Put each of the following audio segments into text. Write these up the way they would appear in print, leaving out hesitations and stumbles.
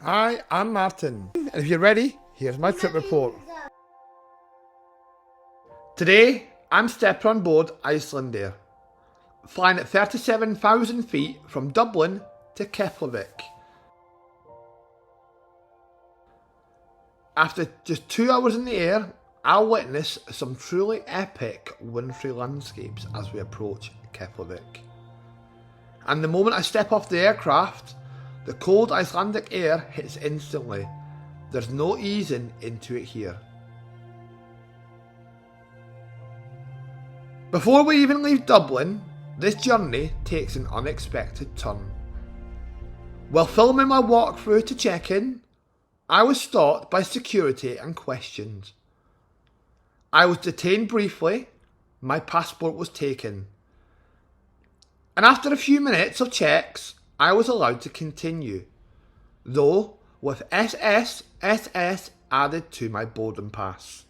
Hi, I'm Martin, and if you're ready, here's my trip report. Today, I'm stepping on board Icelandair, flying at 37,000 feet from Dublin to Keflavik. After just 2 hours in the air, I'll witness some truly epic wintry landscapes as we approach Keflavik. And the moment I step off the aircraft, the cold Icelandic air hits instantly. There's no easing into it here. Before we even leave Dublin, this journey takes an unexpected turn. While filming my walkthrough to check-in, I was stopped by security and questioned. I was detained briefly, my passport was taken, and after a few minutes of checks, I was allowed to continue, though with SSSS added to my boarding pass.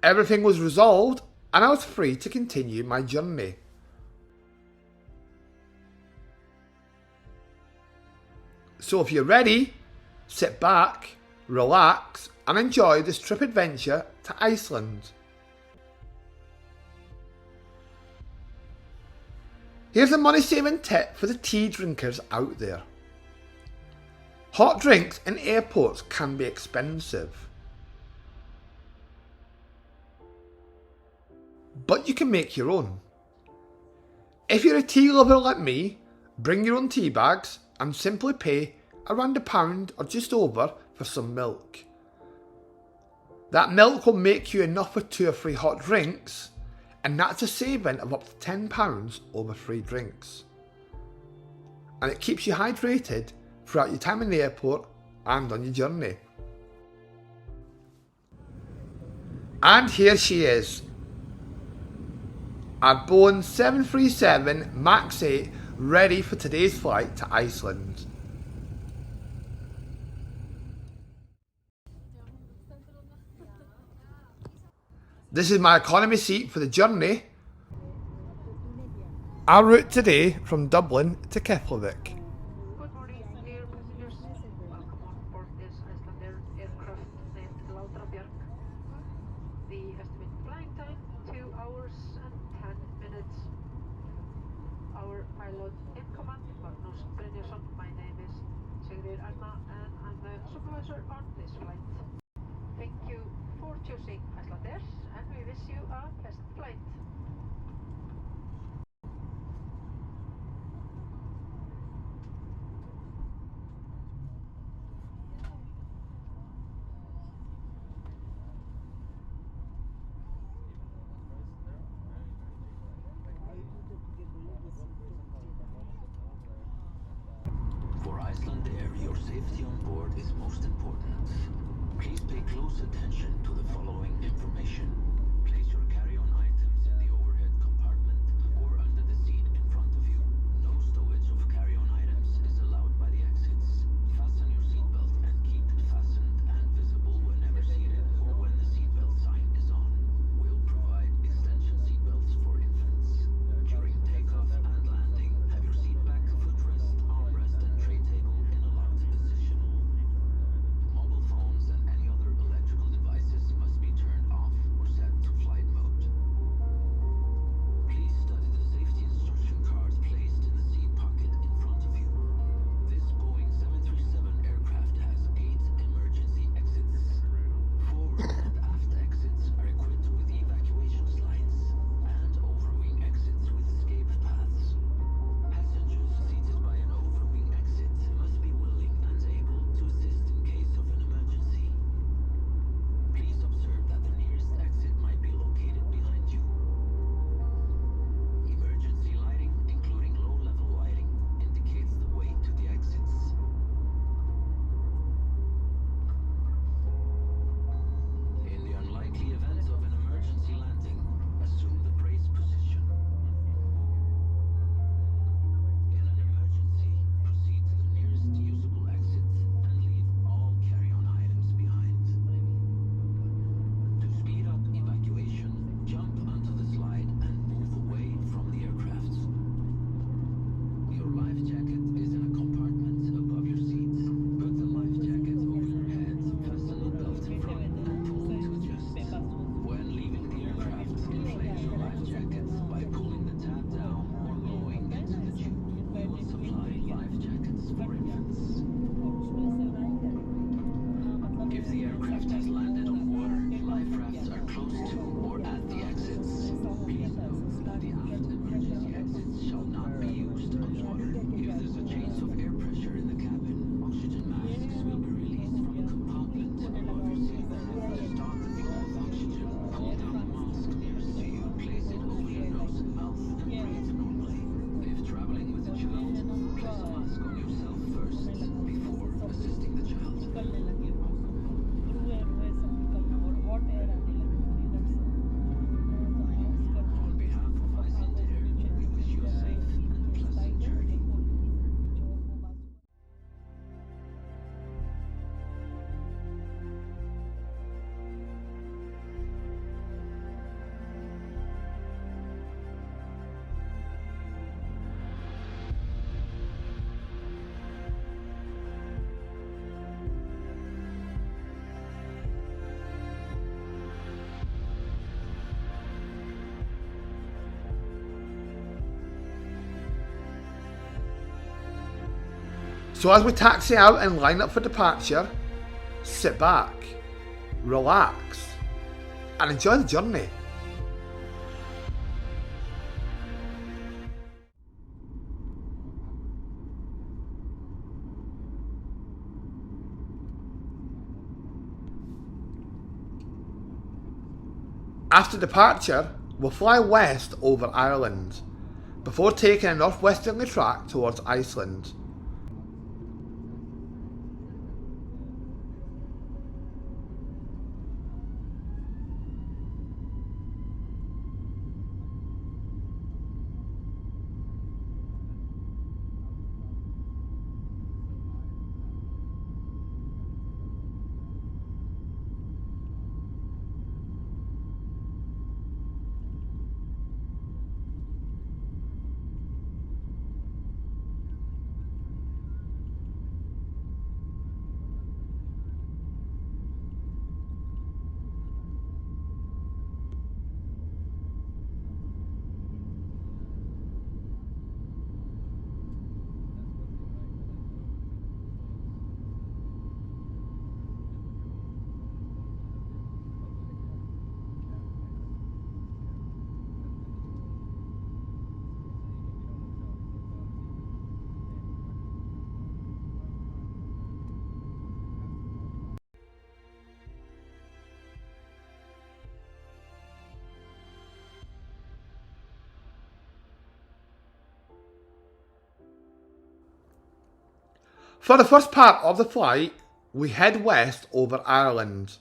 Everything was resolved and I was free to continue my journey. So if you're ready, sit back, relax and enjoy this trip adventure to Iceland. Here's a money-saving tip for the tea drinkers out there. Hot drinks in airports can be expensive, but you can make your own. If you're a tea lover like me, bring your own tea bags and simply pay around £1 or just over for some milk. That milk will make you enough for 2 or 3 hot drinks, and that's a saving of up to £10 over 3 drinks. And it keeps you hydrated throughout your time in the airport and on your journey. And here she is, our Boeing 737 MAX 8 ready for today's flight to Iceland. This is my economy seat for the journey. Our route today from Dublin to Keflavik. Good morning, dear passengers. Welcome on board this Icelandair aircraft named Bjarg. The estimated flying time, 2 hours and 10 minutes. Our pilot in command, Magnus Brynjarsson. My name is Sigrid Arna and I'm the supervisor on this flight. Thank you for choosing Icelandair and we wish you a pleasant flight. For Icelandair, your safety on board is most important. Please pay close attention to the following information. Place your carry-on items in the overhead compartment or under the seat in front of you. No stowage of carry-on items is allowed by the exits. Fasten your seatbelt and keep it fastened and visible whenever seated or when the seatbelt sign is on. We'll provide extension seatbelts for infants. During takeoff and landing, have your seat back, footrest, armrest and tray table in a locked position. Mobile phones and any other electrical devices must be turned off or set So as we taxi out and line up for departure, sit back, relax, and enjoy the journey. After departure, we'll fly west over Ireland, before taking a northwesterly track towards Iceland. For the first part of the flight, we head west over Ireland.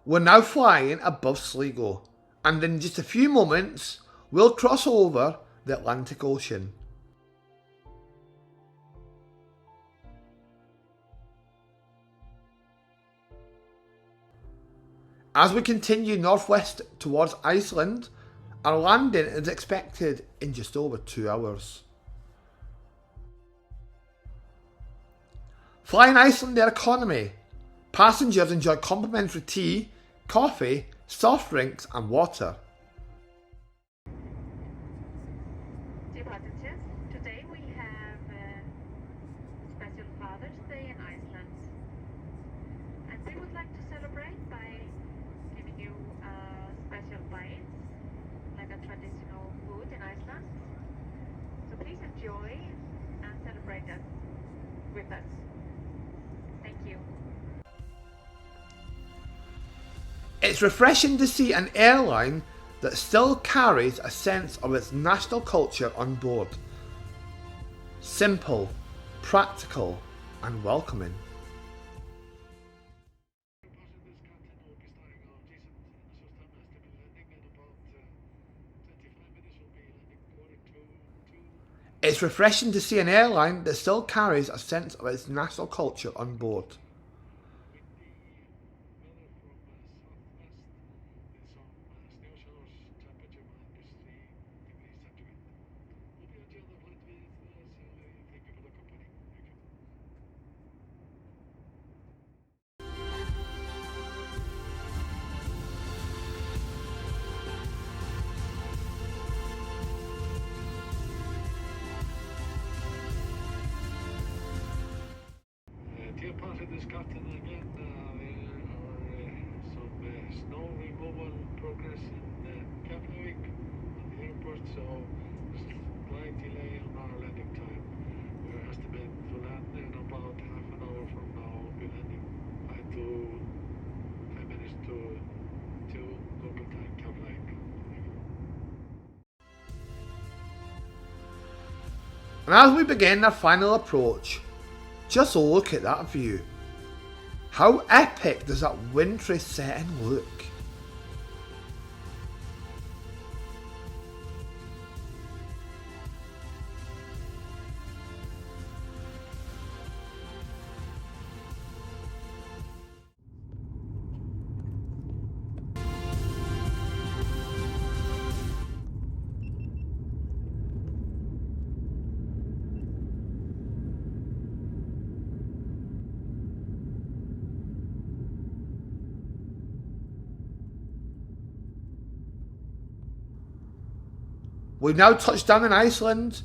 We're now flying above Sligo, and in just a few moments, we'll cross over the Atlantic Ocean. As we continue northwest towards Iceland, our landing is expected in just over 2 hours. Flying Icelandair economy, passengers enjoy complimentary tea, coffee, soft drinks and water. Dear passengers, today we have special Father's Day in Iceland, and we would like to celebrate by giving you special bites, like a traditional food in Iceland. So please enjoy and celebrate us with us. Thank you. It's refreshing to see an airline that still carries a sense of its national culture on board. Simple, practical and welcoming. It's refreshing to see an airline that still carries a sense of its national culture on board. Dear passengers, Captain again. Some snow removal progress in Keflavik at the airport, so slight delay on our landing time. We're estimated to land in about half an hour from now. We'll be landing 5 minutes to local time, Keflavik. And as we begin our final approach, just look at that view. How epic does that wintry setting look? We've now touched down in Iceland,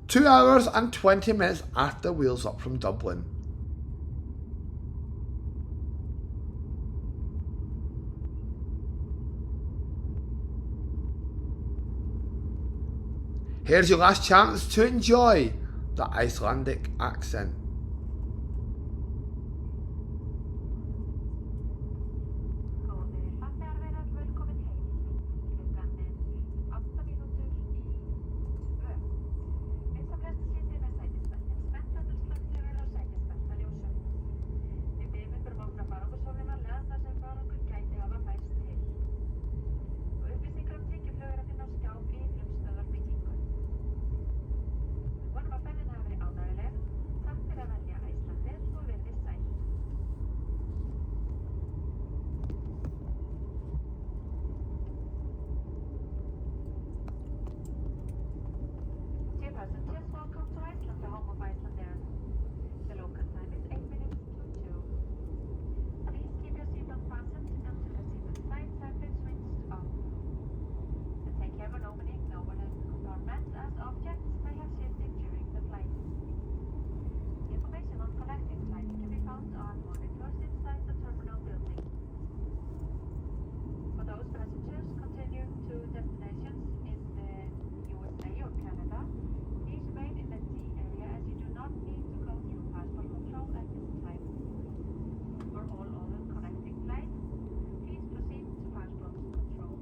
2 hours and 20 minutes after wheels up from Dublin. Here's your last chance to enjoy the Icelandic accent. Góðir farþegar, velkomin heim. Klukkan er 8 mínútur í 2. Eins og flestir sitja með sætisbeltin spennt heldur slökktur á sætisbeltaljósum. Við biðjum ykkur um að opna farangurshólfið varlega þar sem farangur gæti hafa færst til. Og upplýsingar um tekjuflug er að finna á skjá í flugstöðvarbyggingu. Við vonum að ferðin hafi verið ánægjuleg. Takk fyrir að velja Icelandair og verið sæl. Dear passengers, welcome to Iceland, the home of Icelandair. The local time is 8 minutes to 2. Please keep your seatbelt fastened until the seatbelt signs have been switched off. And take care when opening overhead compartments as objects may have shifted during the flight. Information on connecting flights can be found on monitors inside the terminal building. For those passengers continuing to destinations in the USA or Canada, please remain in the D area as you do not need to go through passport control at this time. For all other connecting flights, please proceed to passport control.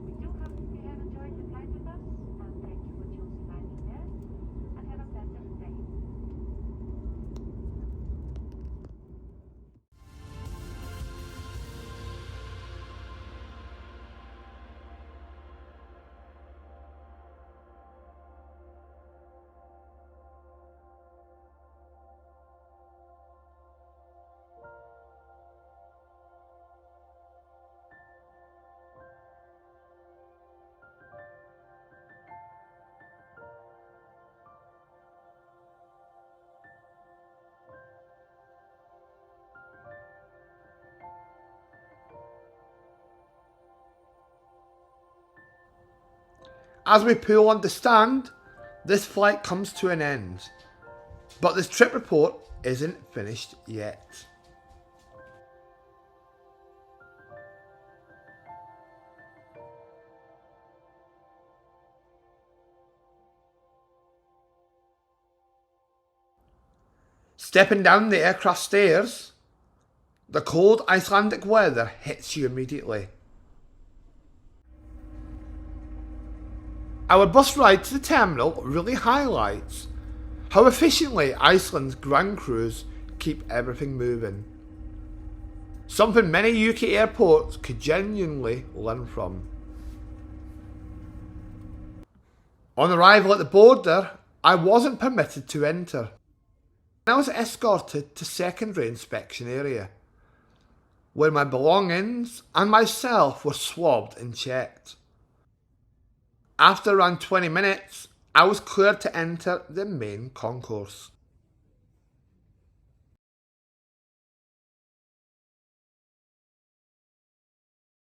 We have enjoyed the flight with us, and thank you for choosing Icelandair, and have a pleasant day. As we pull understand, this flight comes to an end. But this trip report isn't finished yet. Stepping down the aircraft stairs, the cold Icelandic weather hits you immediately. Our bus ride to the terminal really highlights how efficiently Iceland's ground crews keep everything moving. Something many UK airports could genuinely learn from. On arrival at the border, I wasn't permitted to enter. I was escorted to secondary inspection area, where my belongings and myself were swabbed and checked. After around 20 minutes, I was cleared to enter the main concourse.